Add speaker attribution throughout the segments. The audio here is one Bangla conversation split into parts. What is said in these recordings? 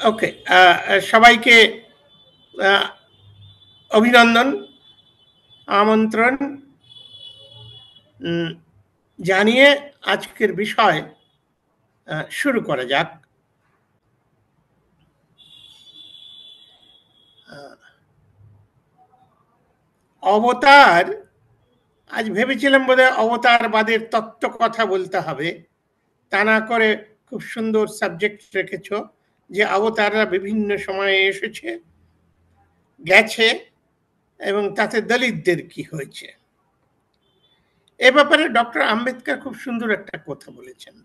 Speaker 1: ওকে, সবাইকে অভিনন্দন, আমন্ত্রণ জানিয়ে আজকের বিষয় শুরু করা যাক। অবতার, আজ ভেবেছিলাম বোধহয় অবতারবাদের তত্ত্ব কথা বলতে হবে, তা না করে খুব সুন্দর সাবজেক্ট রেখেছ যে অবতাররা বিভিন্ন সময়ে এসেছে গেছে এবং তাতে দলিতদের কি হয়েছে। এ ব্যাপারে ডক্টর আম্বেদকর খুব সুন্দর একটা কথা বলেছেন,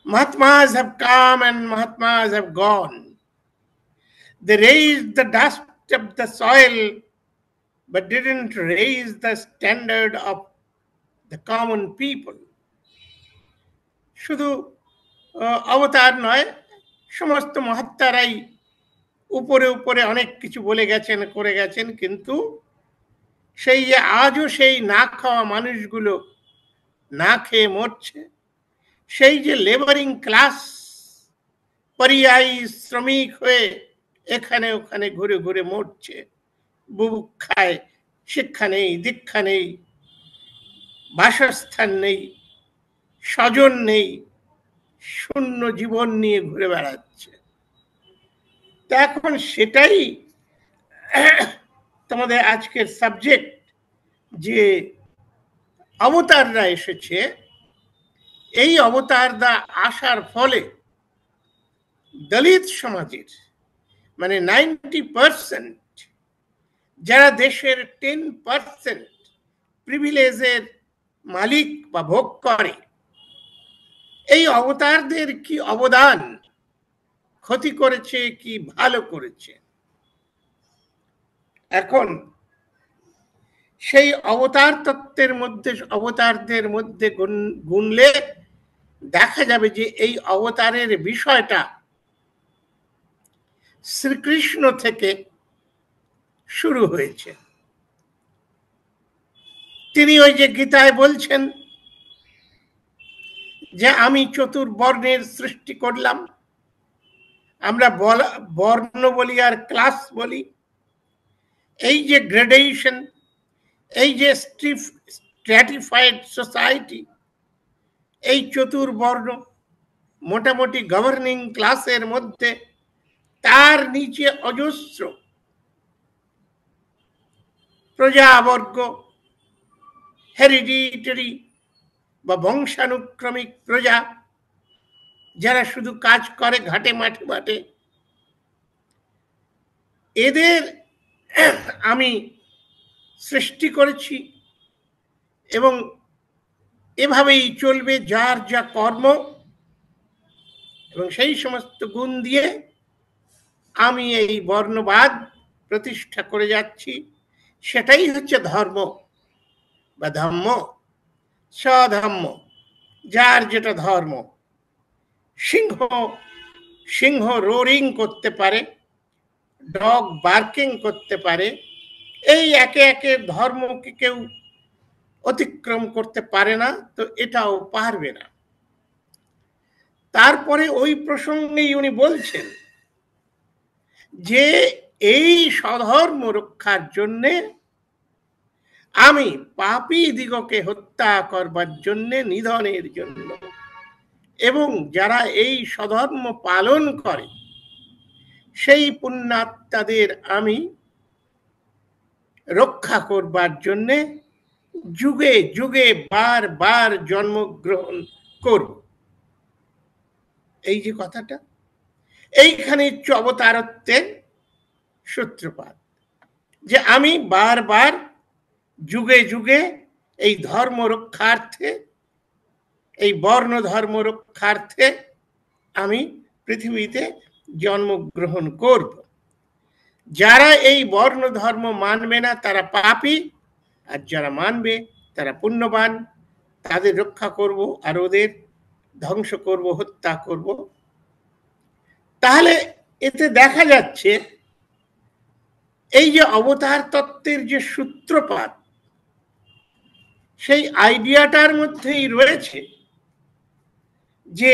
Speaker 1: Mahatmas have come and Mahatmas have gone. They raised the dust of the soil but didn't raise the standard of the common people. শুধু অবতার নয়, সমস্ত মহাত্মারাই উপরে উপরে অনেক কিছু বলে গেছেন, করে গেছেন, কিন্তু সেই যে আজও সেই না খাওয়া মানুষগুলো না খেয়ে মরছে, সেই যে লেবারিং ক্লাস পরিযায়ী শ্রমিক হয়ে এখানে ওখানে ঘুরে ঘুরে মরছে, বুভুক্ষায়, শিক্ষা নেই, দীক্ষা নেই, বাসস্থান নেই, স্বজন নেই, শূন্য জীবন নিয়ে ঘুরে বেড়াচ্ছে। তা এখন সেটাই তোমাদের আজকের সাবজেক্ট, যে অবতাররা এসেছে। এই অবতাররা আসার ফলে দলিত সমাজের মানে 90% যারা দেশের 10% প্রিভিলেজের মালিক বা ভোগ করে, এই অবতারদের কি অবদান, ক্ষতি করেছে কি ভালো করেছে। এখন সেই অবতার তত্ত্বের মধ্যে, অবতারদের মধ্যে গুনলে দেখা যাবে যে এই অবতারের বিষয়টা শ্রীকৃষ্ণ থেকে শুরু হয়েছে। তিনি ওই যে গীতায় বলছেন যে আমি চতুর্বর্ণের সৃষ্টি করলাম। আমরা বর্ণ বলি আর ক্লাস বলি, এই যে গ্রেডেশন, এই যে স্ট্র্যাটিফাইড সোসাইটি, এই চতুর্বর্ণ মোটামুটি গভর্নিং ক্লাসের মধ্যে, তার নিচে অজস্র প্রজাবর্গ, হেরিডিটারি বা বংশানুক্রমিক প্রজা, যারা শুধু কাজ করে ঘাটে মাঠে মাঠে। এদের আমি সৃষ্টি করেছি এবং এভাবেই চলবে যার যা কর্ম, এবং সেই সমস্ত গুণ দিয়ে আমি এই বর্ণবাদ প্রতিষ্ঠা করে যাচ্ছি। সেটাই হচ্ছে ধর্ম বা ধম্ম, স্বধম্ম, যার যেটা ধর্ম। সিংহ রোরিং করতে পারে, ডগ বার্কিং করতে পারে, এই একে একে ধর্মকে কেউ অতিক্রম করতে পারে না, তো এটাও পারবে না। তারপরে ওই প্রসঙ্গেই উনি বলছেন যে এই স্বধর্ম রক্ষার জন্যে আমি পাপী দিগকে হত্যা করবার জন্যে, নিধনের জন্য, এবং যারা এই স্বধর্ম পালন করে সেই পুণ্যাত্মাদের আমি রক্ষা করবার জন্যে যুগে যুগে বার বার জন্মগ্রহণ করব। এই যে কথাটা, এইখানে অবতারত্বের সূত্রপাত, যে আমি বারবার যুগে যুগে এই ধর্ম রক্ষার্থে, এই বর্ণ ধর্ম রক্ষার্থে আমি পৃথিবীতে জন্মগ্রহণ করব। যারা এই বর্ণ ধর্ম মানবে না তারা পাপী, আর যারা মানবে তারা পুণ্যবান। তাদের রক্ষা করব আর ওদের ধ্বংস করব, হত্যা করব। তাহলে এতে দেখা যাচ্ছে এই যে অবতার তত্ত্বের যে সূত্রপাত, সেই আইডিয়াটার মধ্যেই রয়েছে যে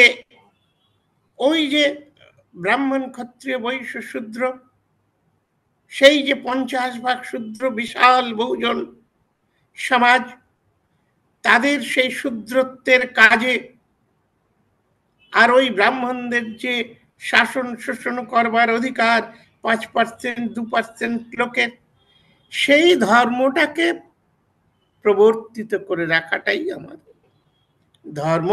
Speaker 1: ওই যে ব্রাহ্মণ ক্ষত্রিয় বৈশ্য শূদ্র, সেই যে 50 ভাগ শূদ্র বিশাল বহুজন সমাজ, তাদের সেই শূদ্রত্বের কাজে আর ওই ব্রাহ্মণদের যে শাসন শোষণ করবার অধিকার 5% 2% লোকের, সেই ধর্মটাকে প্রবর্তিত করে রাখাটাই আমাদের ধর্ম।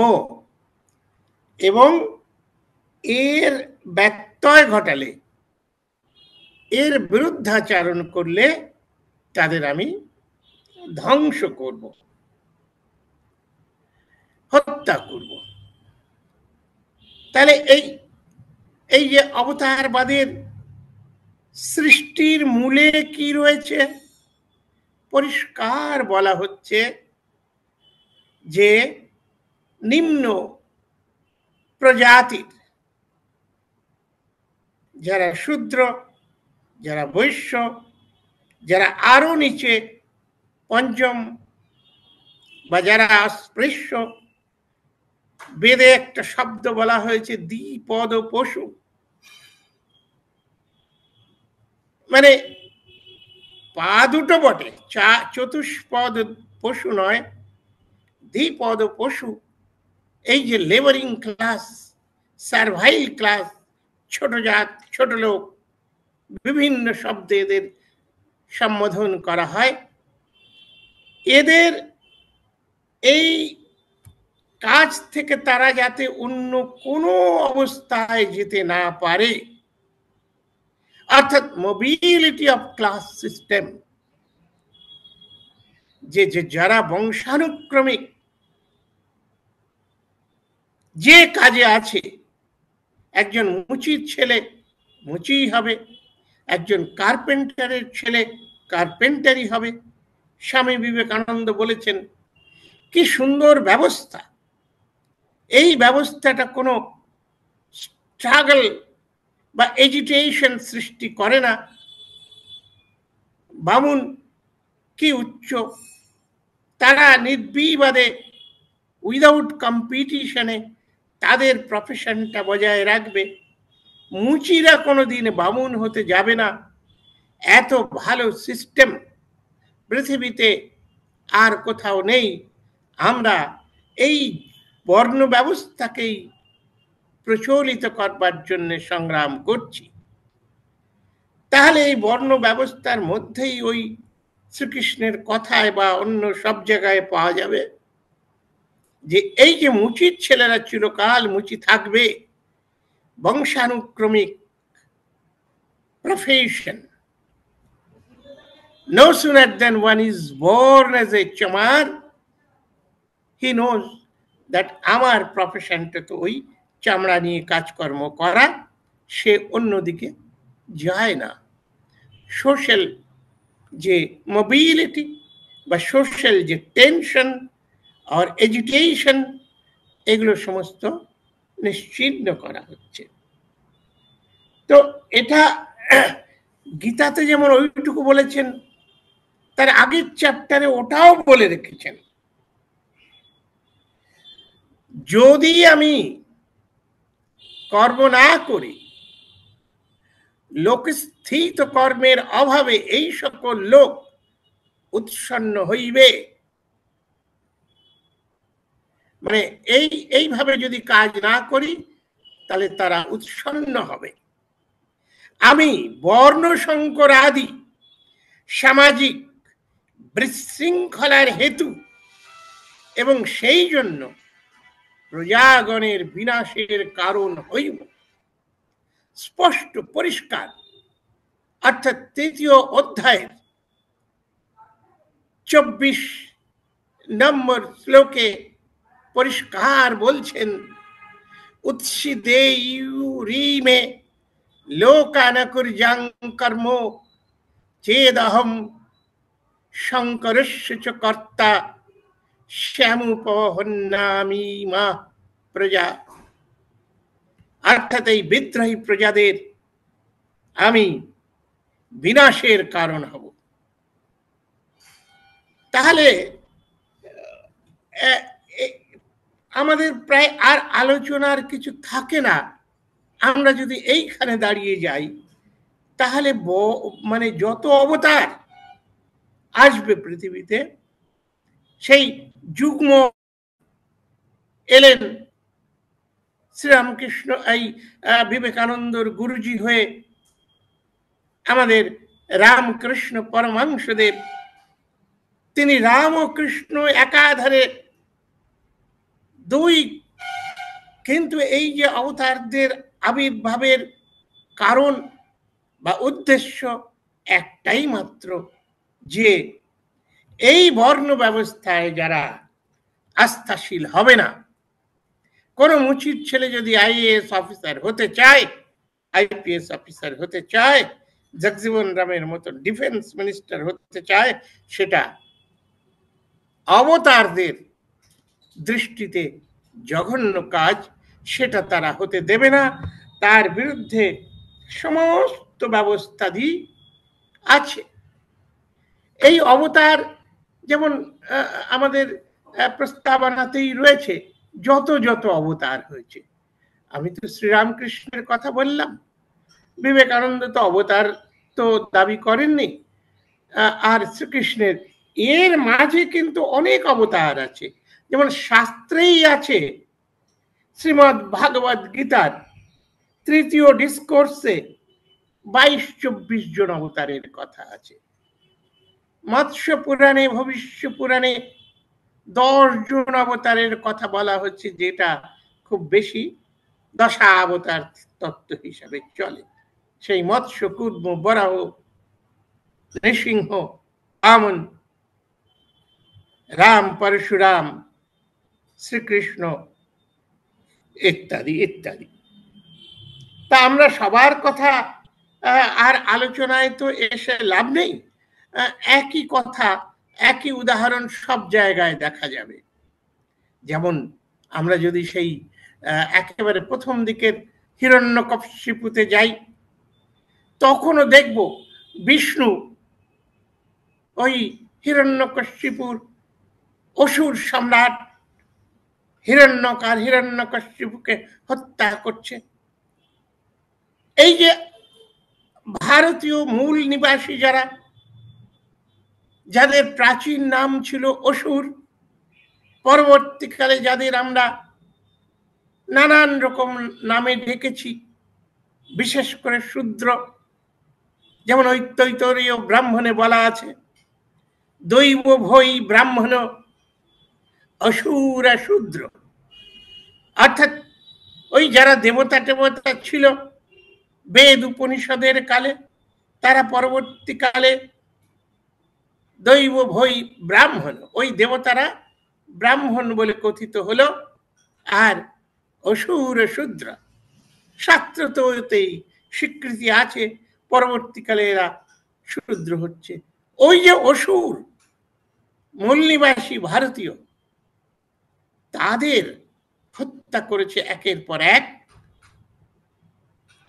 Speaker 1: এবং এর ব্যত্যয় ঘটালে, এর বিরুদ্ধাচরণ করলে তাদের আমি ধ্বংস করব, হত্যা করব। তাহলে এই যে অবতারবাদের সৃষ্টির মূলে কি রয়েছে, পরিষ্কার বলা হচ্ছে যে নিম্ন প্রজাতির যারা শূদ্র, যারা বৈশ্য, যারা আরো নিচে পঞ্চম বা যারা স্পৃশ্য, বেদে একটা শব্দ বলা হয়েছে দ্বিপদ পশু, মানে পা দুটো বটে, চতুষ্পদ পশু নয়, দ্বিপদ পশু। এই যে লেবারিং ক্লাস, সার্ভাইল ক্লাস, ছোট জাত, ছোট লোক, বিভিন্ন শব্দে এদের সম্বোধন করা হয়। এদের এই কাজ থেকে তারা যাতে অন্য কোনো অবস্থায় যেতে না পারে, অর্থাৎ মোবিলিটি অফ ক্লাস সিস্টেম, যে যারা বংশানুক্রমিক যে কাজে আছে, একজন মুচির ছেলে মুচিই হবে, একজন কার্পেন্টারের ছেলে কার্পেন্টারই হবে। স্বামী বিবেকানন্দ বলেছেন কি সুন্দর ব্যবস্থা, এই ব্যবস্থাটা কোনো স্ট্রাগল বা এজিটেশন সৃষ্টি করে না। বামুন কি উচ্চ, তারা নির্বিবাদে উইদাউট কম্পিটিশনে তাদের প্রফেশনটা বজায় রাখবে। মুচিরা কোনোদিন বামুন হতে যাবে না। এত ভালো সিস্টেম পৃথিবীতে আর কোথাও নেই। আমরা এই বর্ণ ব্যবস্থাকেই প্রচলিত করবার জন্য সংগ্রাম করছি। তাহলে এই বর্ণ ব্যবস্থার মধ্যেই ওই শ্রীকৃষ্ণের কথায় বা অন্য সব জায়গায় পাওয়া যাবে যে এই যে মুচির ছেলেরা চিরকাল মুচি থাকবে, বংশানুক্রমিক profession. No sooner than one is born as a chamar, he knows that আমার প্রফেশনটা তো ওই চামড়া নিয়ে কাজকর্ম করা, সে অন্যদিকে যায় না। সোশ্যাল যে মোবিলিটি বা সোশ্যাল যে টেনশন আর এডুকেশন, এগুলো সমস্ত নিশ্চিহ্ন করা হচ্ছে। তো এটা গীতাতে যেমন ওইটুকু বলেছেন, তার আগের চ্যাপ্টারে ওটাও বলে রেখেছেন, যদি আমি কর্ম না করি, লোকস্থিত কর্মের অভাবে এই সকল লোক উৎসন্ন হইবে। মানে এইভাবে যদি কাজ না করি তাহলে তারা উৎসন্ন হবে। আমি বর্ণ সংকর আদি সামাজিক বিশৃঙ্খলার হেতু এবং সেই জন্য প্রজাগণের বিনাশের কারণ হইব। স্পষ্ট পরিষ্কার, অর্থাৎ 3য় অধ্যায়ের 24 নম্বর শ্লোকে পরিষ্কার বলছেন, উৎসিদেয়ুরিমে লোকানকুর্যাং কর্ম চেদহম শঙ্করস্য চ কর্তা শ্যামুপহন্নামি মা প্রজা। অর্থাৎ এই বিদ্রোহী প্রজাদের আমি বিনাশের কারণ হব। তাহলে আমাদের প্রায় আর আলোচনার কিছু থাকে না। আমরা যদি এইখানে দাঁড়িয়ে যাই, তাহলে মানে যত অবতার আসবে পৃথিবীতে, সেই যুগ্ম এলেন শ্রীরামকৃষ্ণ, এই বিবেকানন্দর গুরুজি হয়ে আমাদের রামকৃষ্ণ পরমহংসদেব। তিনি রাম ও কৃষ্ণ একাধারে দুই, কিন্তু এই যে অবতারদের আবির্ভাবের কারণ বা উদ্দেশ্য একটাই মাত্র, যে এই বর্ণ ব্যবস্থায় যারা আস্থাশীল হবে না, কোন মুচির ছেলে যদি আইএএস অফিসার হতে চায়, আইপিএস অফিসার হতে চায়, জগজীবন রামের মতো ডিফেন্স মিনিস্টার হতে চায়, সেটা অবতারদের দৃষ্টিতে জঘন্য কাজ, সেটা তারা হতে দেবে না। তার বিরুদ্ধে সমস্ত ব্যবস্থাদি আছে। এই অবতার যেমন আমাদের প্রস্তাবনাতেই রয়েছে, যত যত অবতার হয়েছে। আমি তো শ্রীরামকৃষ্ণের কথা বললাম, বিবেকানন্দ তো অবতার তো দাবি করেননি, আর শ্রীকৃষ্ণের এর মাঝে কিন্তু অনেক অবতার আছে। যেমন শাস্ত্রেই আছে, শ্রীমদ্ ভাগবত গীতার তৃতীয় ডিসকোর্সে 22-24 জন অবতারের কথা আছে। মৎস্য পুরাণে, ভবিষ্য পুরাণে 10 জন অবতারের কথা বলা হচ্ছে, যেটা খুব বেশি দশাবতার তত্ত্ব হিসাবে চলে। সেই মৎস্য, কুর্ম, বরাহ, নৃসিংহ, বামন, রাম, পরশুরাম, শ্রীকৃষ্ণ ইত্যাদি ইত্যাদি। তা আমরা সবার কথা আর আলোচনায় তো এসে লাভ নেই। একই কথা, একই উদাহরণ সব জায়গায় দেখা যাবে। যেমন আমরা যদি সেই একেবারে প্রথম দিকের হিরণ্যকশিপুতে যাই, তখনও দেখব বিষ্ণু ওই হিরণ্যকশিপুর অসুর সম্রাট হিরণ্যক আর হিরণ্যকশিপুকে হত্যা করছে। এই যে ভারতীয় মূল নিবাসী যারা, যাদের প্রাচীন নাম ছিল অসুর, পরবর্তীকালে যাদের আমরা নানান রকম নামে ডেকেছি, বিশেষ করে শূদ্র, যেমন ঐতৈতরীয় ব্রাহ্মণে বলা আছে, দৈব ভৈ ব্রাহ্মণ অসুর শূদ্র। অর্থাৎ ওই যারা দেবতা টেবতা ছিল বেদ উপনিষদের কালে, তারা পরবর্তীকালে দৈব ভৈ ব্রাহ্মণ, ওই দেবতারা ব্রাহ্মণ বলে কথিত হলো, আর অসুর শূদ্র শাস্ত্রতেই স্বীকৃতি আছে, পরবর্তীকালে এরা শূদ্র হচ্ছে। ওই যে অসুর মূল নিবাসী ভারতীয়, তাদের হত্যা করেছে একের পর এক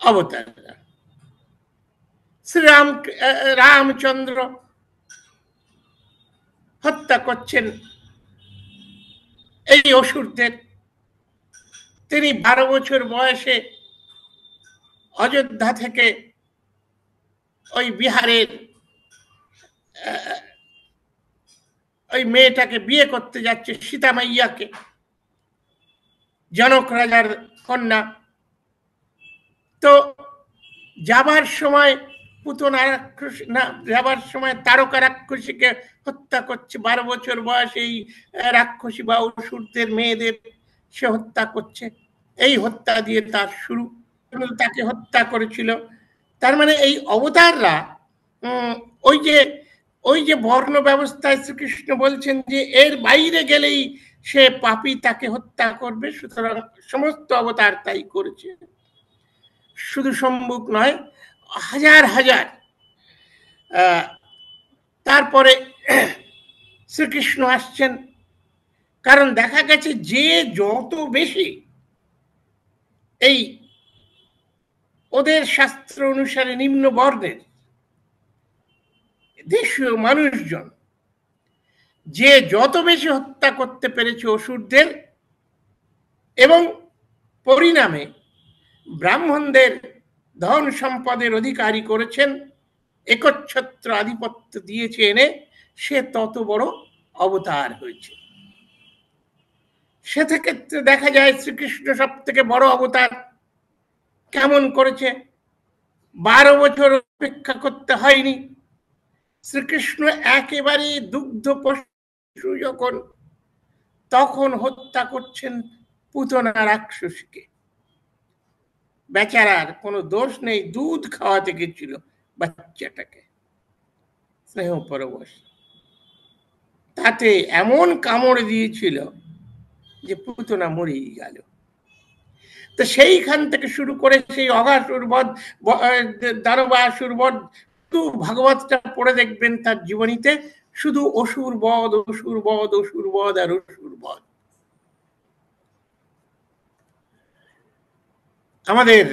Speaker 1: অবতাররা। শ্রীরাম রামচন্দ্র হত্যা করছেন এই অসুরদের। তিনি 12 বছর বয়সে অযোধ্যা থেকে ওই বিহারের ওই মেয়েটাকে বিয়ে করতে যাচ্ছে, সীতা মাইয়াকে, জনক রাজার কন্যা। তো যাবার সময় পুতনা রাক্ষসী, না, যাবার সময় তারকা রাক্ষসীকে হত্যা করছে। 12 বছর বয়সে এই রাক্ষসী বা অসুরদের মেয়েদের সে হত্যা করছে। এই হত্যা দিয়ে তার শুরু, তাকে হত্যা করেছিল। তার মানে এই অবতাররা ওই যে বর্ণ ব্যবস্থায় শ্রীকৃষ্ণ বলছেন যে এর বাইরে গেলেই সে পাপী, তাকে হত্যা করবে, সুতরাং সমস্ত অবতার তাই করেছে। শুধু সম্মুখ নয়, হাজার হাজার। তারপরে শ্রীকৃষ্ণ আসছেন, কারণ দেখা গেছে যে যত বেশি এই ওদের শাস্ত্র অনুসারে নিম্ন বর্ণের দেশীয় মানুষজন, যে যত বেশি হত্যা করতে পেরেছে অসুরদের, এবং পরিণামে ব্রাহ্মণদের ধন সম্পদের অধিকারী করেছেন, একচ্ছত্র আধিপত্য দিয়েছে এনে, সে তত বড় অবতার হয়েছে। সেক্ষেত্রে দেখা যায় শ্রীকৃষ্ণ সব থেকে বড় অবতার কেমন করেছে। 12 বছর অপেক্ষা করতে হয়নি। শ্রীকৃষ্ণ একেবারে দুগ্ধ পশু যখন, তখন হত্যা করছেন পুতনা রাক্ষসীকে। বেচারার কোনো দোষ নেই, দুধ খাওয়াতে গেছিল বাচ্চাটাকে স্নেহ পরবশ, তাতে এমন কামড় দিয়েছিল যে পুতনা মরেই গেল। তো সেইখান থেকে শুরু করে সেই অঘাসুর বধ, দানবাসুর বধ, ভাগবতটা পড়ে দেখবেন তার জীবনীতে শুধু অসুর বধ, অসুর বধ, অসুর বধ আর অসুর বধ। আমাদের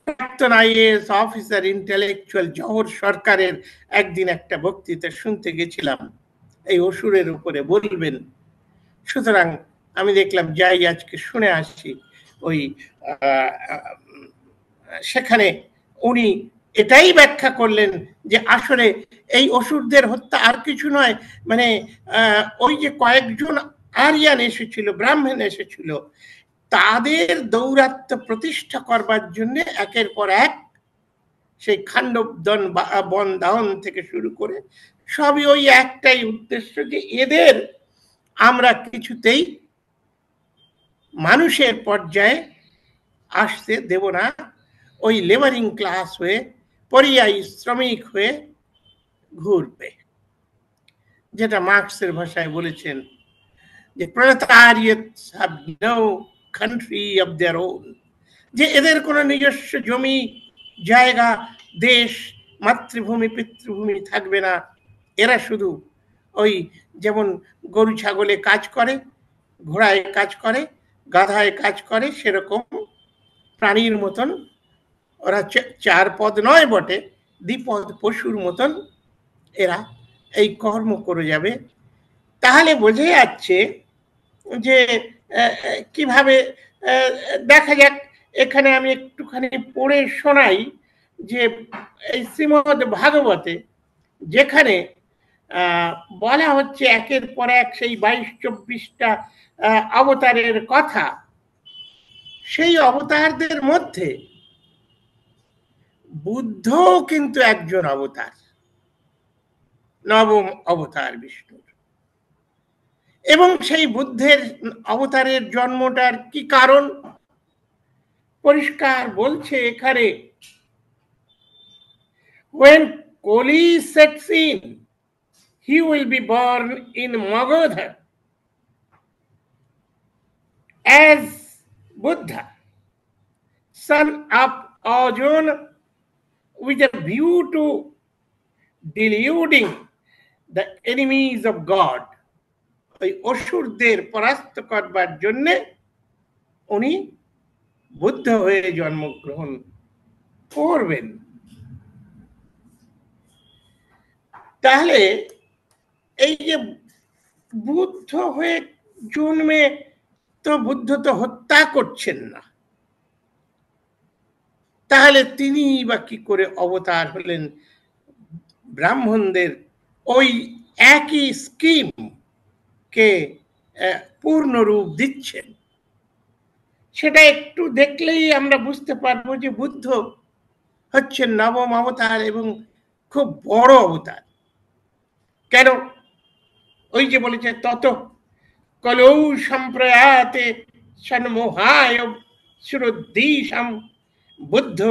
Speaker 1: প্রাক্তন আইএএস অফিসার ইন্টেলেকচুয়াল জহর সরকারের একদিন একটা বক্তৃতা শুনতে গেছিলাম, এই অসুরের উপরে বলবেন। সুতরাং আমি দেখলাম যাই আজকে শুনে আসছি। ওই সেখানে উনি এটাই ব্যাখ্যা করলেন যে আসলে এই অসুরদের হত্যা আর কিছু নয়, মানে ওই যে কয়েকজন আরিয়ান এসেছিল, ব্রাহ্মণ এসেছিল, তাদের দৌরাত্ম্য প্রতিষ্ঠা করবার জন্য একের পর এক সেই খান্ডবদন বন দাহন থেকে শুরু করে সবই ওই একটাই উদ্দেশ্য যে এদের আমরা কিছুতেই মানুষের পর্যায়ে আসতে দেব না, ওই লেবারিং ক্লাস হয়ে, পরিযায়ী শ্রমিক হয়ে ঘুরবে। যেটা মার্কসের ভাষায় বলেছেন যে proletariats have no country of their own, যে এদের কোনো নিজস্ব জমি জায়গা দেশ মাতৃভূমি পিতৃভূমি থাকবে না। এরা শুধু ওই যেমন গরু ছাগলে কাজ করে, ঘোড়ায় কাজ করে, গাধায় কাজ করে, সেরকম প্রাণীর মতন ওরা চার পদ নয় বটে, দ্বিপদ পশুর মতন এরা এই কর্ম করে যাবে। তাহলে বোঝা যাচ্ছে যে কিভাবে, দেখা যাক এখানে আমি একটুখানি পড়ে শোনাই যে এই শ্রীমদ ভাগবতে যেখানে বলা হচ্ছে একের পর এক সেই 22-24টা অবতারের কথা, সেই অবতারদের মধ্যে বুদ্ধ কিন্তু একজন অবতার, নবম অবতার বিষ্ণুর। এবং সেই বুদ্ধের অবতারের জন্মটার কি কারণ পরিষ্কার বলছে এখানে, when Kali sets in, he will be born in Magadha as Buddha, son of Arjuna, with a view to deluding the enemies of God. ওই অসুরদের পরাস্ত করবার জন্য উনি বুদ্ধ হয়ে জন্মগ্রহণ করবেন। তাহলে এই যে বুদ্ধ হয়ে জন্মে, তো বুদ্ধ তো হত্যা করছেন না, তাহলে তিনি বা কি করে অবতার হলেন? ব্রাহ্মণদের ওই একই স্কিম কে পূর্ণ রূপ দিচ্ছেন। সেটা একটু দেখলেই আমরা বুঝতে পারবো যে বুদ্ধ হচ্ছেন নবম অবতার এবং খুব বড় অবতার। কেন? ওই যে বলেছে তত কলৌ সম্প্রয়াতে সন্মোহায় সুরুদ্দিশাম বুদ্ধ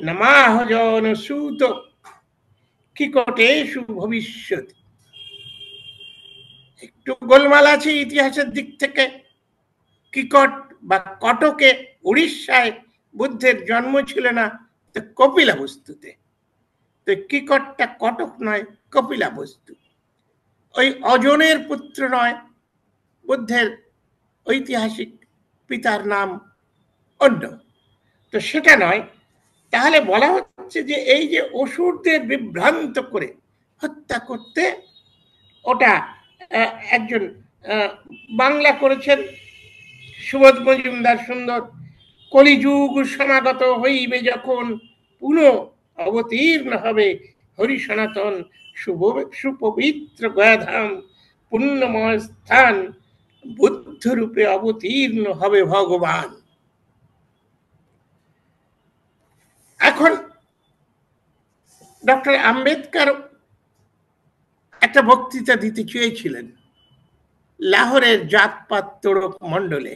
Speaker 1: নমাহজন সুত কিকটেষু ভবিষ্যৎ। একটু গোলমাল আছে ইতিহাসের দিক থেকে। কিকট বা কটকে, উড়িষ্যায় বুদ্ধের জন্ম ছিল না, তো কপিলাবস্তুতে। তো কিকটটা কটক নয়, কপিলাবস্তু। ওই অজনের পুত্র নয়, বুদ্ধের ঐতিহাসিক পিতার নাম অন্য, তো সেটা নয়। তাহলে বলা হচ্ছে যে এই যে অসুরদের বিভ্রান্ত করে হত্যা করতে, ওটা একজন বাংলা করেছেন সুবোধ মজুমদার সুন্দর, কলিযুগ সমাগত হইবে যখন, পুনঃ অবতীর্ণ হবে হরি সনাতন সুপবিত্র গয়াধাম, পুণ্যময় স্থান, বুদ্ধ রূপে অবতীর্ণ হবে ভগবান। এখন ডক্টর আম্বেদকর একটা বক্তৃতা দিতে চেয়েছিলেন লাহোরের জাতপাত তোড়ক মণ্ডলে,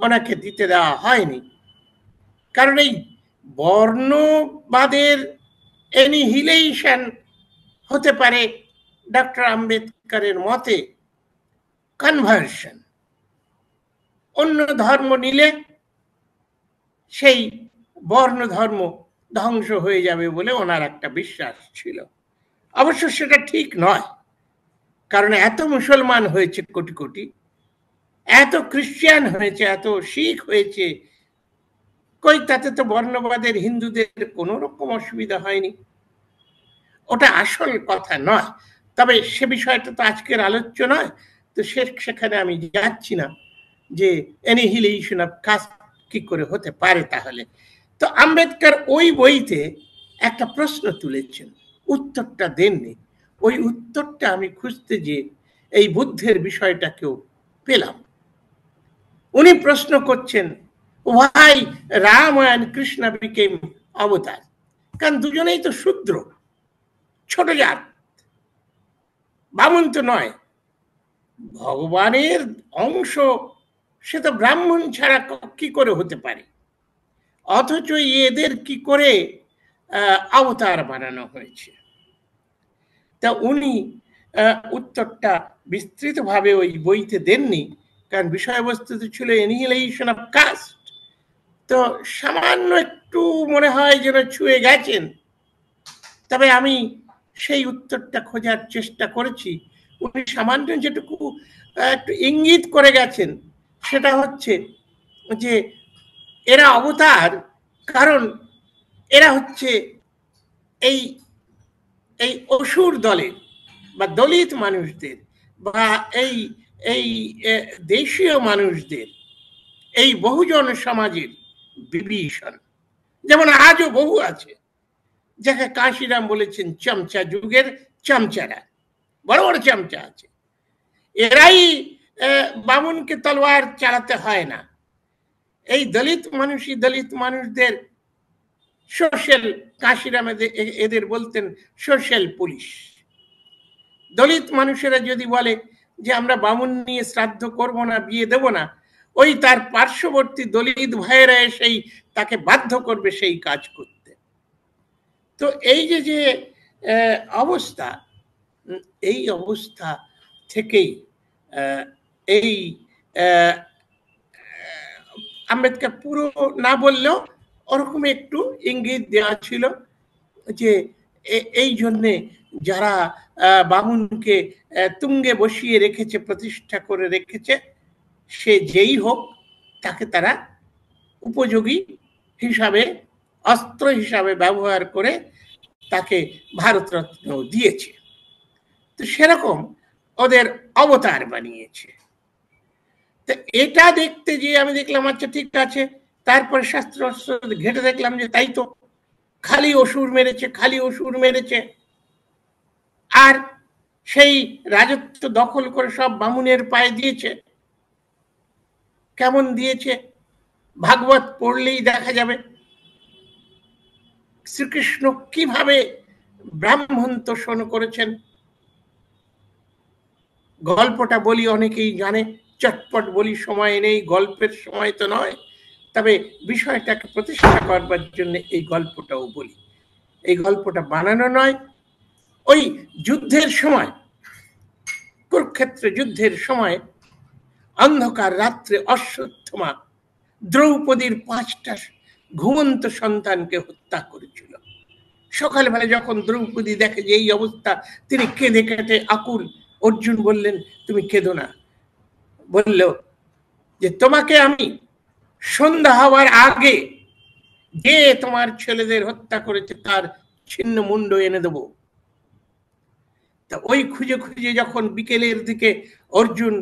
Speaker 1: ওনাকে দিতে দেওয়া হয়নি। কারণ এই বর্ণবাদের এনিহিলেশন হতে পারে ডক্টর আম্বেদকরের মতে কনভার্সন। অন্য ধর্ম নিলে সেই বর্ণ ধর্ম ধ্বংস হয়ে যাবে বলে ওনার একটা বিশ্বাস ছিল। অবশ্য সেটা ঠিক নয়, কারণ এত মুসলমান হয়েছে কোটি কোটি, এত খ্রিস্টান হয়েছে, এত শিখ হয়েছে, কই তাতে তো বর্ণবাদের হিন্দুদের কোনো রকম অসুবিধা হয়নি। ওটা আসল কথা নয়। তবে সে বিষয়টা তো আজকের আলোচ্য নয়, তো সেখানে আমি যাচ্ছি না যে অ্যানিহিলেশন অফ কাস্ট কি করে হতে পারে। তাহলে তো আম্বেদকর ওই বইতে একটা প্রশ্ন তুলেছেন, উত্তরটা দেননি। ওই উত্তরটা আমি খুঁজতে যে এই বুদ্ধের বিষয়টাকেও পেলাম। উনি প্রশ্ন করছেন, why Ram and Krishna became অবতার? কারণ দুজনেই তো শূদ্র, ছোট জাত, বামন তো নয়, ভগবানের অংশ, সে তো ব্রাহ্মণ ছাড়া কি করে হতে পারে? অথচ এদের কি করে অবতার বানানো হয়েছে? তা উনি উত্তরটা বিস্তৃতভাবে ওই বইতে দেননি, কারণ বিষয়বস্তু ছিল অ্যানিহিলেশন অফ কাস্ট। তো সামান্য একটু মনে হয় যেন ছুঁয়ে গেছেন। তবে আমি সেই উত্তরটা খোঁজার চেষ্টা করেছি। উনি সামান্য যেটুকু একটু ইঙ্গিত করে গেছেন সেটা হচ্ছে যে এরা অবতার কারণ এরা হচ্ছে এই এই অসুর দলের বা দলিত মানুষদের বা এই এই দেশীয় মানুষদের, এই বহুজন সমাজের বিভীষণ। যেমন আজও বহু আছে যাকে কাশিরাম বলেছেন চামচা যুগের চামচারা, বড় বড় চামচা আছে। এরাই বামুনকে তলোয়ার চালাতে হয় না। এই দলিত মানুষই দলিত মানুষদের সোশ্যাল, কাশিরাম এদের বলতেন সোশ্যাল পুলিশ। দলিত মানুষেরা যদি বলে যে আমরা বামুন নিয়ে শ্রাদ্ধ করব না, বিয়ে দেব না, ওই তার পার্শ্ববর্তী দলিত ভাইয়েরা সেই তাকে বাধ্য করবে সেই কাজ করতে। তো এই যে যে অবস্থা, এই অবস্থা থেকেই এই আম্বেদকর পুরো না বললেও ওরকম একটু ইঙ্গিত দেওয়া ছিল যে এই জন্যে যারা বামুনকে তুঙ্গে বসিয়ে রেখেছে, প্রতিষ্ঠা করে রেখেছে, সে যেই হোক তাকে তারা উপযোগী হিসাবে, অস্ত্র হিসাবে ব্যবহার করে তাকে ভারতরত্ন দিয়েছে। তো সেরকম ওদের অবতার বানিয়েছে। তো এটা দেখতে গিয়ে আমি দেখলাম আচ্ছা ঠিক আছে। তারপরে শাস্ত্র ঘেটে দেখলাম যে তাই তো, খালি অসুর মেরেছে, খালি অসুর মেরেছে। আর সেই রাজত্ব দখল করে সব বামুনের পায়ে দিয়েছে। কেমন দিয়েছে ভাগবত পড়লেই দেখা যাবে। শ্রীকৃষ্ণ কিভাবে ব্রাহ্মণ তোষণ করেছেন। গল্পটা বলি, অনেকেই জানে, চটপট বলি, সময় নেই, গল্পের সময় তো নয়। তবে বিষয়টাকে প্রতিষ্ঠা করবার জন্য এই গল্পটাও বলি। এই গল্পটা বানানো নয়, ওই যুদ্ধের সময়, কুরুক্ষেত্র যুদ্ধের সময় অন্ধকার রাত্রে অশ্বত্থমা দ্রৌপদীর 5টা ঘুমন্ত সন্তানকে হত্যা করেছিল। সকালবেলা যখন দ্রৌপদী দেখে যে এই অবস্থা, তিনি কেঁদে কেটে আকুল। অর্জুন বললেন তুমি কেঁদো না, বলল যে তোমাকে আমি সন্ধ্যা হওয়ার আগে যে তোমার ছেলেদের হত্যা করেছে তার ছিন্ন মুন্ড এনে দেব। তা ওই খুঁজে খুঁজে যখন বিকেলের দিকে অর্জুন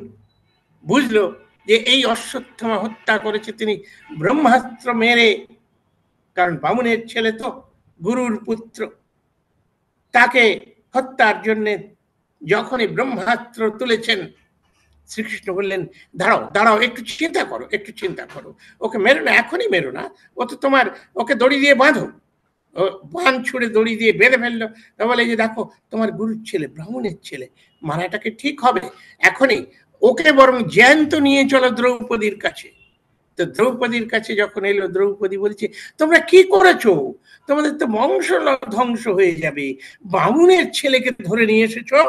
Speaker 1: বুঝলো যে এই অশ্বত্থামা হত্যা করেছে তিনি ব্রহ্মাস্ত্র মেরে, কারণ বামুনের ছেলে তো গুরুর পুত্র, তাকে হত্যার জন্য যখনই ব্রহ্মাস্ত্র তুলেছেন, শ্রীকৃষ্ণ বললেন দাঁড়াও দাঁড়াও, একটু চিন্তা করো, একটু চিন্তা করো, ওকে মেরো না, এখনই মেরো না, ও তো তোমার, ওকে দড়ি দিয়ে বাঁধো। ও বান ছুড়ে দড়ি দিয়ে বেঁধে ফেললো। তা বলে যে দেখো তোমার গুরুর ছেলে, ব্রাহ্মণের ছেলে, মারাটাকে ঠিক হবে এখনই, ওকে বরং জ্যান্ত নিয়ে চলো দ্রৌপদীর কাছে। তো দ্রৌপদীর কাছে যখন এলো, দ্রৌপদী বলছে তোমরা কি করেছো, তোমাদের তো বংশ ধ্বংস হয়ে যাবে, বামুনের ছেলেকে ধরে নিয়ে এসেছো,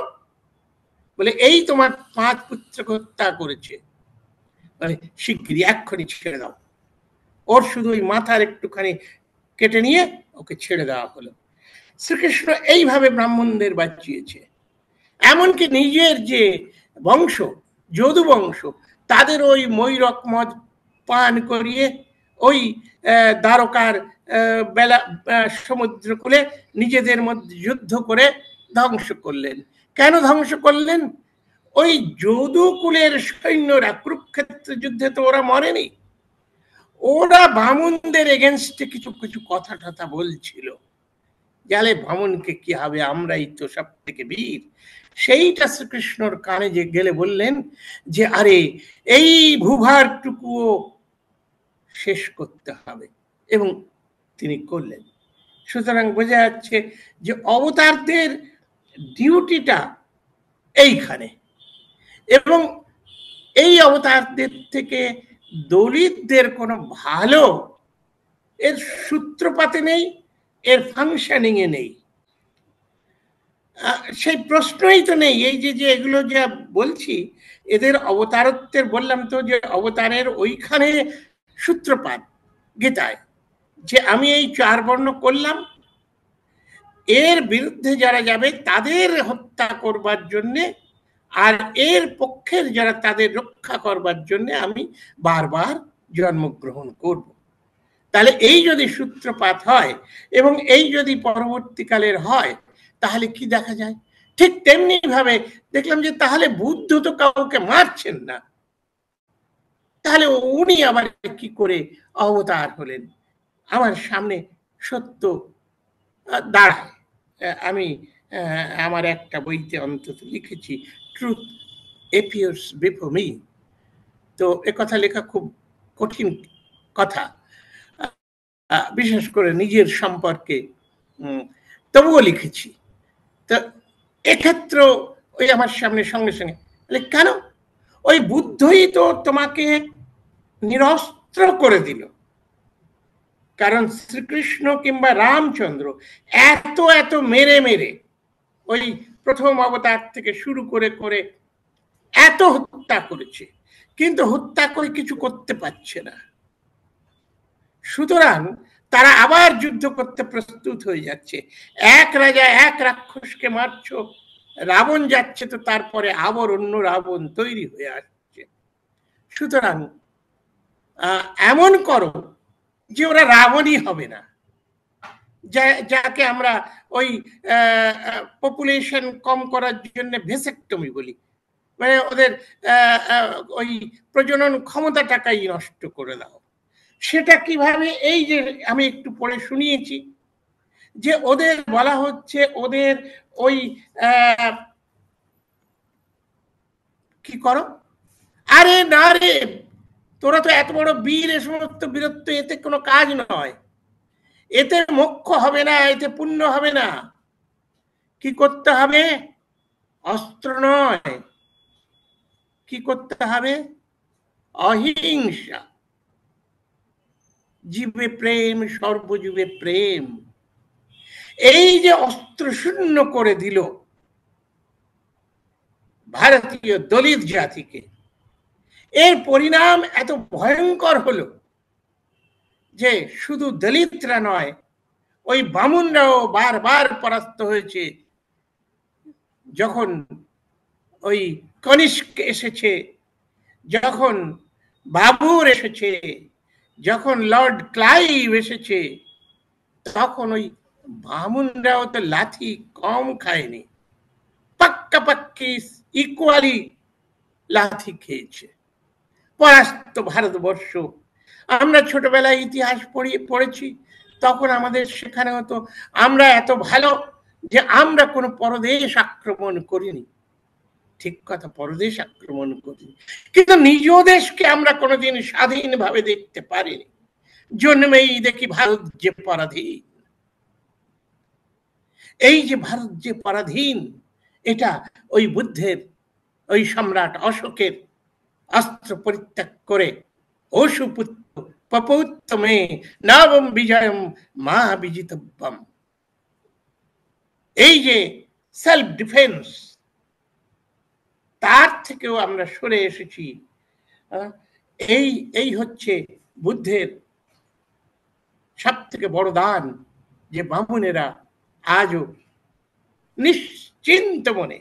Speaker 1: বলে এই তোমার 5 পুত্রকে হত্যা করেছে, মানে শিগগিরই এক্ষুনি ছেড়ে দাও। ওর শুধু ওই মাথার একটুখানি কেটে নিয়ে ওকে ছেড়ে দেওয়া হলো। শ্রীকৃষ্ণ এইভাবে ব্রাহ্মণদের বাঁচিয়েছে। এমনকি নিজের যে বংশ, যদু বংশ, তাদের ওই ময়ূরক মদ পান করিয়ে ওই দ্বারকার বেলা সমুদ্রকূলে নিজেদের মধ্যে যুদ্ধ করে ধ্বংস করলেন। কেন ধ্বংস করলেন? ওই যদুকুলের সৈন্যরা কুরুক্ষেত্র যুদ্ধে তো ওরা মরেনি, ওরা বামুনদের এগেনস্টে কিছু কিছু কথা টথা বলছিল, জালে বামুনকে কি হবে, আমরাই তো সব থেকে বীর। সেইটা শ্রীকৃষ্ণর কানে যে গেলে বললেন যে আরে এই ভূভারটুকুও শেষ করতে হবে, এবং তিনি করলেন। সুতরাং বোঝা যাচ্ছে যে অবতারদের ডিউটিটা এইখানে, এবং এই অবতারদের থেকে দলিতদের কোনো ভালো এর সূত্রপাতে নেই, এর ফাংশনিং এ নেই, সেই প্রশ্নই তো নেই। এই যে যে এগুলো যা বলছি, এদের অবতারত্বের, বললাম তো যে অবতারের ওইখানে সূত্রপাত গীতায়, যে আমি এই 4 বর্ণ করলাম, এর বিরুদ্ধে যারা যাবে তাদের হত্যা করবার জন্যে, আর এর পক্ষের যারা তাদের রক্ষা করবার জন্য আমি বারবার জন্মগ্রহণ করব। তাহলে এই যদি সূত্রপাত হয় এবং এই যদি পরবর্তীকালের হয়, তাহলে কি দেখা যায়? ঠিক তেমনি ভাবে দেখলাম যে তাহলে বুদ্ধ তো কাউকে মারছেন না, তাহলে উনি আবার কি করে অবতার হলেন? আমার সামনে সত্য দাঁড়ায়। আমি আমার একটা বইতে অন্তত লিখেছি, ট্রুথ অ্যাপিয়ার্স বিফোর মি। তো এ কথা লেখা খুব কঠিন কথা, বিশেষ করে নিজের সম্পর্কে, তবুও লিখেছি। তো এক্ষেত্রে ওই আমার সামনে সঙ্গে সঙ্গে কেন, ওই বুদ্ধই তো তোমাকে নিরস্ত্র করে দিল। কারণ শ্রীকৃষ্ণ কিংবা রামচন্দ্র এত এত মেরে মেরে ওই প্রথম অবতার থেকে শুরু করে করে এত হত্যা করেছে, কিন্তু হত্যা করে কিছু করতে পারছে না। সুতরাং তারা আবার যুদ্ধ করতে প্রস্তুত হয়ে যাচ্ছে। এক রাজা এক রাক্ষসকে মারছ, রাবণ যাচ্ছে, তো তারপরে আবার অন্য রাবণ তৈরি হয়ে আসছে। সুতরাং এমন করো যে ওরা রাবণই হবে না, যাকে আমরা ওই পপুলেশন কম করার জন্য ভেসেক্টমি বলি, মানে ওদের ওই প্রজনন ক্ষমতাটাকেই নষ্ট করে দাও। সেটা কিভাবে? এই যে আমি একটু পরে শুনিয়েছি যে ওদের বলা হচ্ছে, ওদের ওই কি করো, আরে না রে, তোরা তো এত বড় বীর, এ সমস্ত বীরত্ব এতে কোনো কাজ নয়, এতে মোক্ষ হবে না, এতে পুণ্য হবে না। কি করতে হবে? অস্ত্র নয়, কি করতে হবে? অহিংসা, জীবে প্রেম, সর্বজীবে প্রেম। এই যে অস্ত্র শূন্য করে দিল ভারতীয় দলিত জাতিকে, এর পরিণাম এত ভয়ঙ্কর হলো যে শুধু দলিতরা নয়, ওই বামুনরাও বারবার পরাস্ত হয়েছে। যখন ওই কনিষ্ক এসেছে, যখন বাবুর এসেছে, যখন লর্ড ক্লাইভ এসেছে, তখন ওই বামুনরাও তো লাথি কম খায়নি, পাক্কাপাক্কি ইকুয়ালি লাথি খেয়েছে। পরাস্ত ভারতবর্ষ। আমরা ছোটবেলায় ইতিহাস পড়েছি, তখন আমাদের শেখানো হতো আমরা এত ভালো যে আমরা কোনো পরদেশ আক্রমণ করিনি। ঠিক কথা, পরদেশ আক্রমণ করিনি, কিন্তু নিজ দেশকে আমরা কোনোদিন স্বাধীনভাবে দেখতে পারিনি। জন্মেই দেখি ভারত যে পরাধীন। এই যে ভারত যে পরাধীন, এটা ওই বুদ্ধের, ওই সম্রাট অশোকের অস্ত্র পরিত্যাগ করে অসুপুত্র পপৌত্তমে নবম বিজয়ম মা বিজিতব্যম, এই যে সেলফ ডিফেন্স, তার থেকেও আমরা সরে এসেছি। এই এই হচ্ছে বুদ্ধের সব থেকে বড় দান, যে বামুনেরা আজও নিশ্চিন্ত মনে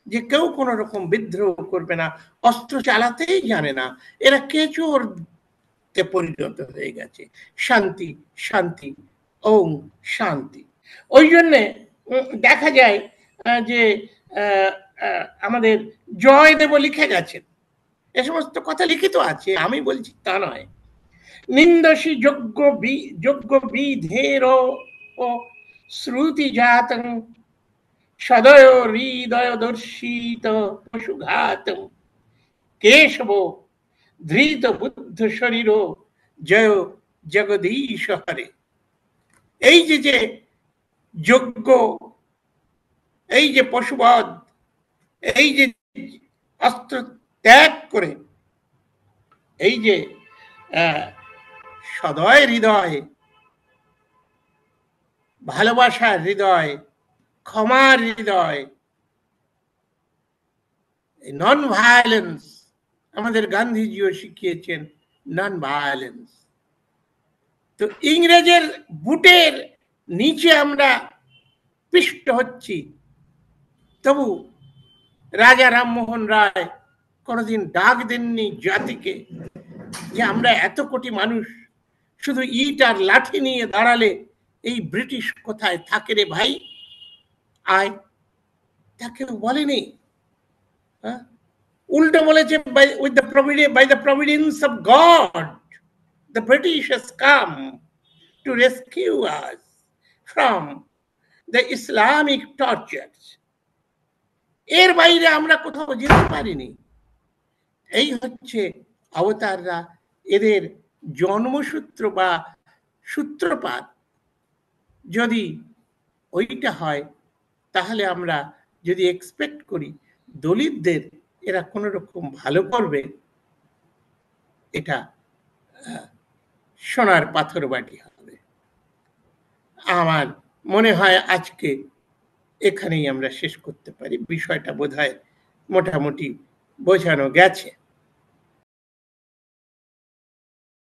Speaker 1: যে কেউ কোন রকম বিদ্রোহ করবে না, অস্ত্র চালাতেই জানে না, এরা কেচোরতে পরিণত হয়ে গেছে। শান্তি শান্তি ওম শান্তি। ওই জন্যে দেখা যায় যে আমাদের জয়দেব লিখে গেছেন, এ সমস্ত কথা লিখিত আছে, আমি বলছি তা নয়। নিন্দসি যোগ্য বিধের ও শ্রুতি জাতং সদয় হৃদয় দর্শিত পশুঘাত কেশব ধৃত বুদ্ধ শরীর জয় জগদীশ হরে। এই যে যজ্ঞ, এই যে পশুবধ, এই যে অস্ত্র ত্যাগ করে, এই যে সদয় হৃদয়, ভালোবাসার হৃদয়, ক্ষমার হৃদয়, নন ভায়োলেন্স, আমাদের গান্ধীজিও শিখিয়েছেন নন ভায়োলেন্স। তো ইংরেজের বুটের নিচে আমরা পিষ্ট হচ্ছি, তবু রাজা রামমোহন রায় কোনোদিন ডাক দেননি জাতিকে যে আমরা এত কোটি মানুষ শুধু ইট আর লাঠি নিয়ে দাঁড়ালে এই ব্রিটিশ কোথায় থাকে রে ভাই, আয়। তাকে বলেনি, উল্টো বলেছে by the providence of God the British has come to rescue us from the Islamic tortures। এর বাইরে আমরা কোথাও যেতে পারিনি। এই হচ্ছে অবতাররা, এদের জন্মসূত্র বা সূত্রপাত যদি ওইটা হয়, তাহলে আমরা যদি এক্সপেক্ট করি দলিতদের এরা কোন রকম ভালো করবে, এটা সোনার পাথর বাটি হবে। আমার মনে হয় আজকে এখানেই আমরা শেষ করতে পারি, বিষয়টা বোধহয় মোটামুটি বোঝানো গেছে।